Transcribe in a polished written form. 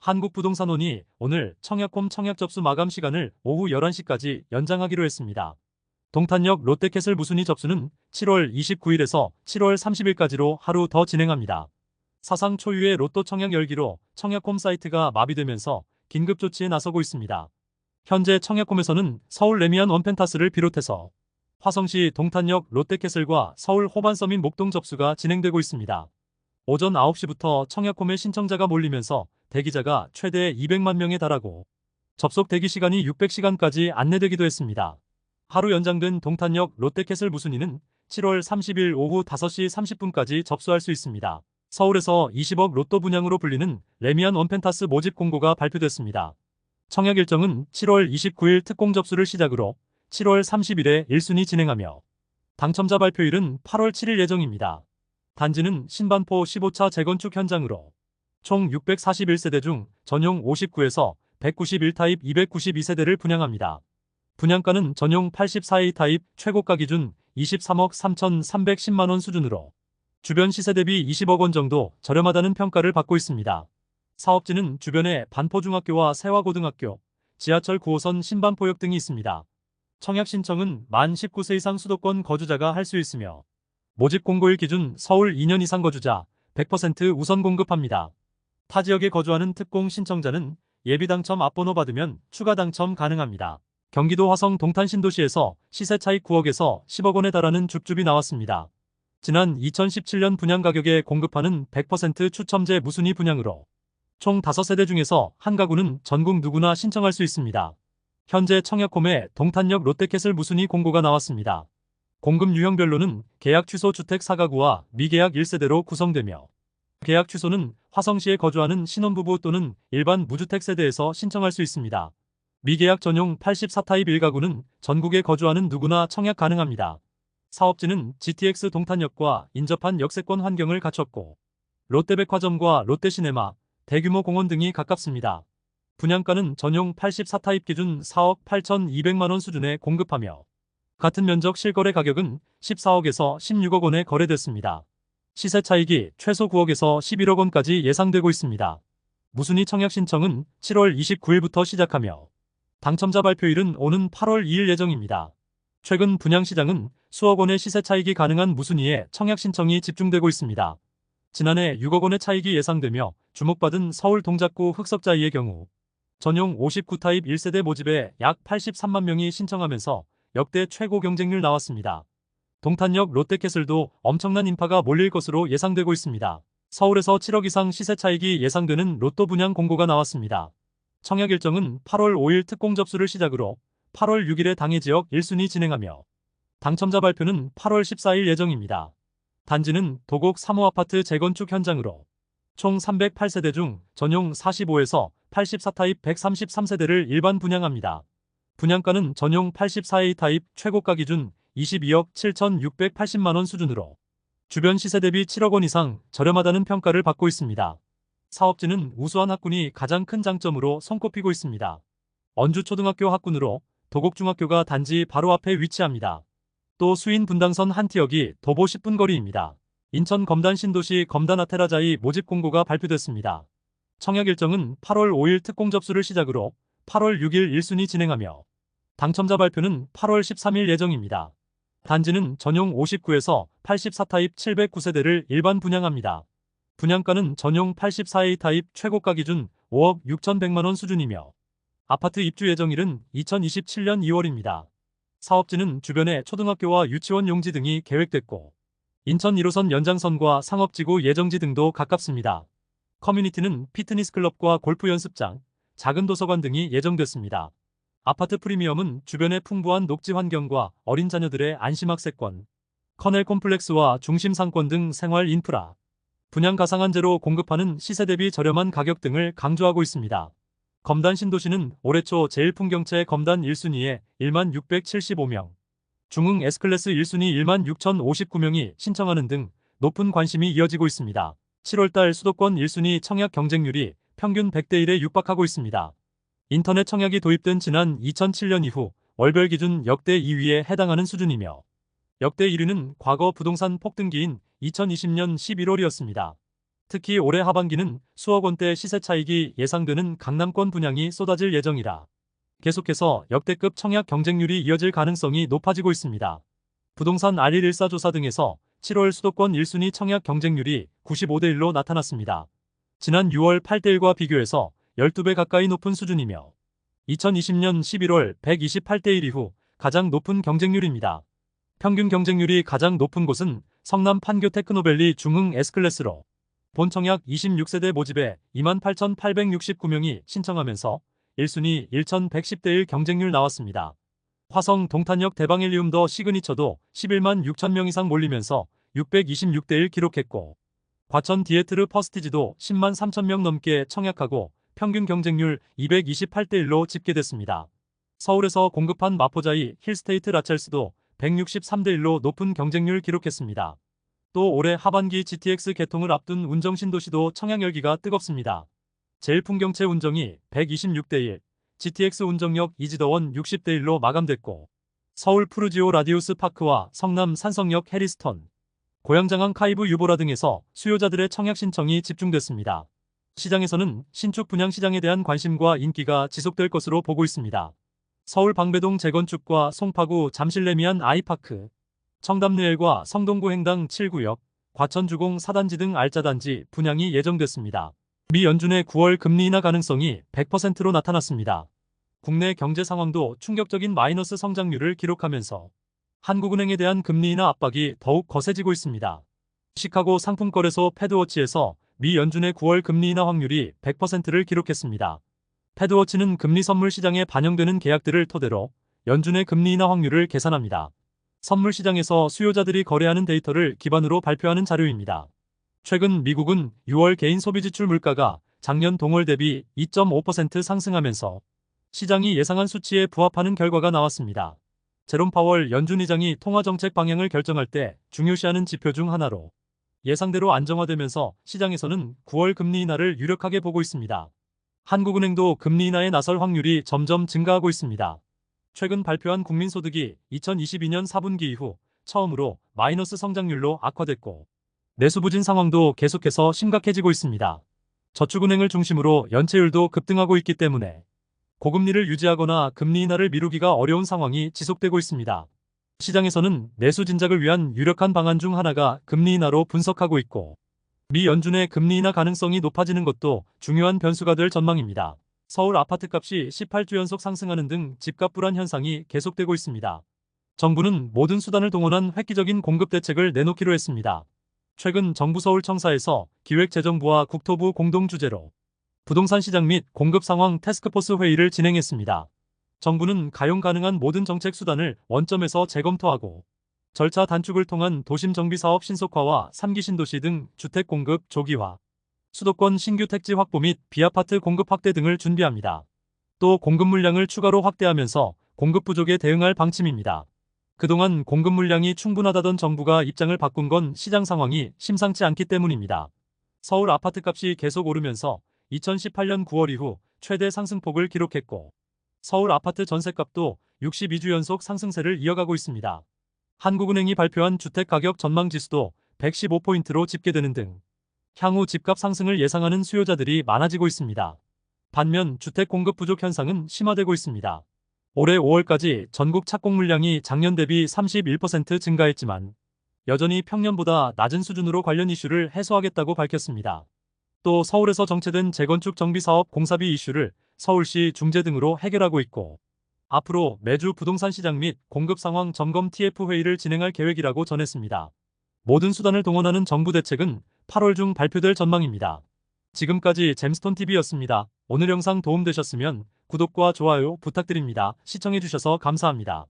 한국부동산원이 오늘 청약홈 청약 접수 마감 시간을 오후 11시까지 연장하기로 했습니다. 동탄역 롯데캐슬 무순위 접수는 7월 29일에서 7월 30일까지로 하루 더 진행합니다. 사상 초유의 로또 청약 열기로 청약홈 사이트가 마비되면서 긴급 조치에 나서고 있습니다. 현재 청약홈에서는 서울 레미안 원펜타스를 비롯해서 화성시 동탄역 롯데캐슬과 서울 호반서민 목동 접수가 진행되고 있습니다. 오전 9시부터 청약홈에 신청자가 몰리면서 대기자가 최대 200만 명에 달하고 접속 대기 시간이 600시간까지 안내되기도 했습니다. 하루 연장된 동탄역 롯데캐슬 무순위는 7월 30일 오후 5시 30분까지 접수할 수 있습니다. 서울에서 20억 로또 분양으로 불리는 레미안 원펜타스 모집 공고가 발표됐습니다. 청약 일정은 7월 29일 특공 접수를 시작으로 7월 30일에 1순위 진행하며 당첨자 발표일은 8월 7일 예정입니다. 단지는 신반포 15차 재건축 현장으로 총 641세대 중 전용 59에서 191타입 292세대를 분양합니다. 분양가는 전용 84A 타입 최고가 기준 23억 3,310만원 수준으로 주변 시세 대비 20억 원 정도 저렴하다는 평가를 받고 있습니다. 사업지는 주변에 반포중학교와 세화고등학교, 지하철 9호선 신반포역 등이 있습니다. 청약 신청은 만 19세 이상 수도권 거주자가 할 수 있으며 모집 공고일 기준 서울 2년 이상 거주자 100% 우선 공급합니다. 타 지역에 거주하는 특공 신청자는 예비 당첨 앞번호 받으면 추가 당첨 가능합니다. 경기도 화성 동탄 신도시에서 시세 차익 9억에서 10억 원에 달하는 줍줍이 나왔습니다. 지난 2017년 분양 가격에 공급하는 100% 추첨제 무순위 분양으로 총 5세대 중에서 한 가구는 전국 누구나 신청할 수 있습니다. 현재 청약홈에 동탄역 롯데캐슬 무순위 공고가 나왔습니다. 공급 유형별로는 계약 취소 주택 4가구와 미계약 1세대로 구성되며 계약 취소는 화성시에 거주하는 신혼부부 또는 일반 무주택 세대에서 신청할 수 있습니다. 미계약 전용 84타입 1가구는 전국에 거주하는 누구나 청약 가능합니다. 사업지는 GTX 동탄역과 인접한 역세권 환경을 갖췄고 롯데백화점과 롯데시네마, 대규모 공원 등이 가깝습니다. 분양가는 전용 84타입 기준 4억 8,200만원 수준에 공급하며 같은 면적 실거래 가격은 14억에서 16억 원에 거래됐습니다. 시세 차익이 최소 9억에서 11억 원까지 예상되고 있습니다. 무순위 청약 신청은 7월 29일부터 시작하며 당첨자 발표일은 오는 8월 2일 예정입니다. 최근 분양시장은 수억 원의 시세 차익이 가능한 무순위에 청약 신청이 집중되고 있습니다. 지난해 6억 원의 차익이 예상되며 주목받은 서울 동작구 흑석자이의 경우 전용 59타입 1세대 모집에 약 83만 명이 신청하면서 역대 최고 경쟁률 나왔습니다. 동탄역 롯데캐슬도 엄청난 인파가 몰릴 것으로 예상되고 있습니다. 서울에서 7억 이상 시세 차익이 예상되는 로또 분양 공고가 나왔습니다. 청약 일정은 8월 5일 특공 접수를 시작으로 8월 6일에 당해 지역 1순위 진행하며 당첨자 발표는 8월 14일 예정입니다. 단지는 도곡 3호 아파트 재건축 현장으로 총 308세대 중 전용 45에서 84타입 133세대를 일반 분양합니다. 분양가는 전용 84A 타입 최고가 기준 22억 7,680만원 수준으로 주변 시세 대비 7억 원 이상 저렴하다는 평가를 받고 있습니다. 사업지는 우수한 학군이 가장 큰 장점으로 손꼽히고 있습니다. 언주초등학교 학군으로 도곡중학교가 단지 바로 앞에 위치합니다. 또 수인 분당선 한 티역이 도보 10분 거리입니다. 인천 검단 신도시 검단 아테라자이 모집 공고가 발표됐습니다. 청약 일정은 8월 5일 특공 접수를 시작으로 8월 6일 1순위 진행하며 당첨자 발표는 8월 13일 예정입니다. 단지는 전용 59에서 84타입 709세대를 일반 분양합니다. 분양가는 전용 84A 타입 최고가 기준 5억 6,100만원 수준이며 아파트 입주 예정일은 2027년 2월입니다. 사업지는 주변에 초등학교와 유치원 용지 등이 계획됐고 인천 1호선 연장선과 상업지구 예정지 등도 가깝습니다. 커뮤니티는 피트니스 클럽과 골프 연습장, 작은 도서관 등이 예정됐습니다. 아파트 프리미엄은 주변의 풍부한 녹지 환경과 어린 자녀들의 안심학세권, 커넬 콤플렉스와 중심 상권 등 생활 인프라, 분양 가상한제로 공급하는 시세 대비 저렴한 가격 등을 강조하고 있습니다. 검단 신도시는 올해 초 제일풍경채 검단 1순위에 1만 675명, 중흥 S클래스 1순위 1만 6,059명이 신청하는 등 높은 관심이 이어지고 있습니다. 7월달 수도권 1순위 청약 경쟁률이 평균 100대 1에 육박하고 있습니다. 인터넷 청약이 도입된 지난 2007년 이후 월별 기준 역대 2위에 해당하는 수준이며 역대 1위는 과거 부동산 폭등기인 2020년 11월이었습니다. 특히 올해 하반기는 수억 원대 시세 차익이 예상되는 강남권 분양이 쏟아질 예정이라 계속해서 역대급 청약 경쟁률이 이어질 가능성이 높아지고 있습니다. 부동산 R114 조사 등에서 7월 수도권 1순위 청약 경쟁률이 95대 1로 나타났습니다. 지난 6월 8대 1과 비교해서 12배 가까이 높은 수준이며 2020년 11월 128대 1 이후 가장 높은 경쟁률입니다. 평균 경쟁률이 가장 높은 곳은 성남 판교 테크노밸리 중흥 S클래스로 본 청약 26세대 모집에 28,869명이 신청하면서 1순위 1,110대 1 경쟁률 나왔습니다. 화성 동탄역 대방헬리움 더 시그니처도 11만 6천 명 이상 몰리면서 626대 1 기록했고 과천 디에트르 퍼스티지도 10만 3천 명 넘게 청약하고 평균 경쟁률 228대 1로 집계됐습니다. 서울에서 공급한 마포자이 힐스테이트 라첼스도 163대 1로 높은 경쟁률 기록했습니다. 또 올해 하반기 GTX 개통을 앞둔 운정 신도시도 청약 열기가 뜨겁습니다. 제일풍경채 운정이 126대 1, GTX 운정역 이지더원 60대 1로 마감됐고 서울 푸르지오 라디우스 파크와 성남 산성역 해리스턴, 고양장항 카이브 유보라 등에서 수요자들의 청약 신청이 집중됐습니다. 시장에서는 신축 분양 시장에 대한 관심과 인기가 지속될 것으로 보고 있습니다. 서울 방배동 재건축과 송파구 잠실레미안 아이파크, 청담리엘과 성동구 행당 7구역, 과천주공 4단지 등 알짜단지 분양이 예정됐습니다. 미 연준의 9월 금리 인하 가능성이 100%로 나타났습니다. 국내 경제 상황도 충격적인 마이너스 성장률을 기록하면서 한국은행에 대한 금리 인하 압박이 더욱 거세지고 있습니다. 시카고 상품거래소 패드워치에서 미 연준의 9월 금리 인하 확률이 100%를 기록했습니다. 패드워치는 금리 선물 시장에 반영되는 계약들을 토대로 연준의 금리 인하 확률을 계산합니다. 선물 시장에서 수요자들이 거래하는 데이터를 기반으로 발표하는 자료입니다. 최근 미국은 6월 개인 소비 지출 물가가 작년 동월 대비 2.5% 상승하면서 시장이 예상한 수치에 부합하는 결과가 나왔습니다. 제롬 파월 연준 의장이 통화 정책 방향을 결정할 때 중요시하는 지표 중 하나로 예상대로 안정화되면서 시장에서는 9월 금리 인하를 유력하게 보고 있습니다. 한국은행도 금리 인하에 나설 확률이 점점 증가하고 있습니다. 최근 발표한 국민소득이 2022년 4분기 이후 처음으로 마이너스 성장률로 악화됐고 내수 부진 상황도 계속해서 심각해지고 있습니다. 저축은행을 중심으로 연체율도 급등하고 있기 때문에 고금리를 유지하거나 금리 인하를 미루기가 어려운 상황이 지속되고 있습니다. 시장에서는 내수 진작을 위한 유력한 방안 중 하나가 금리 인하로 분석하고 있고 미 연준의 금리 인하 가능성이 높아지는 것도 중요한 변수가 될 전망입니다. 서울 아파트값이 18주 연속 상승하는 등 집값 불안 현상이 계속되고 있습니다. 정부는 모든 수단을 동원한 획기적인 공급 대책을 내놓기로 했습니다. 최근 정부 서울청사에서 기획재정부와 국토부 공동 주재로 부동산 시장 및 공급 상황 태스크포스 회의를 진행했습니다. 정부는 가용 가능한 모든 정책 수단을 원점에서 재검토하고 절차 단축을 통한 도심 정비 사업 신속화와 3기 신도시 등 주택 공급 조기화, 수도권 신규 택지 확보 및 비아파트 공급 확대 등을 준비합니다. 또 공급 물량을 추가로 확대하면서 공급 부족에 대응할 방침입니다. 그동안 공급 물량이 충분하다던 정부가 입장을 바꾼 건 시장 상황이 심상치 않기 때문입니다. 서울 아파트값이 계속 오르면서 2018년 9월 이후 최대 상승폭을 기록했고 서울 아파트 전셋값도 62주 연속 상승세를 이어가고 있습니다. 한국은행이 발표한 주택가격 전망지수도 115포인트로 집계되는 등 향후 집값 상승을 예상하는 수요자들이 많아지고 있습니다. 반면 주택 공급 부족 현상은 심화되고 있습니다. 올해 5월까지 전국 착공 물량이 작년 대비 31% 증가했지만 여전히 평년보다 낮은 수준으로 관련 이슈를 해소하겠다고 밝혔습니다. 또 서울에서 정체된 재건축 정비사업 공사비 이슈를 서울시 중재 등으로 해결하고 있고 앞으로 매주 부동산 시장 및 공급 상황 점검 TF 회의를 진행할 계획이라고 전했습니다. 모든 수단을 동원하는 정부 대책은 8월 중 발표될 전망입니다. 지금까지 잼스톤TV였습니다. 오늘 영상 도움되셨으면 구독과 좋아요 부탁드립니다. 시청해주셔서 감사합니다.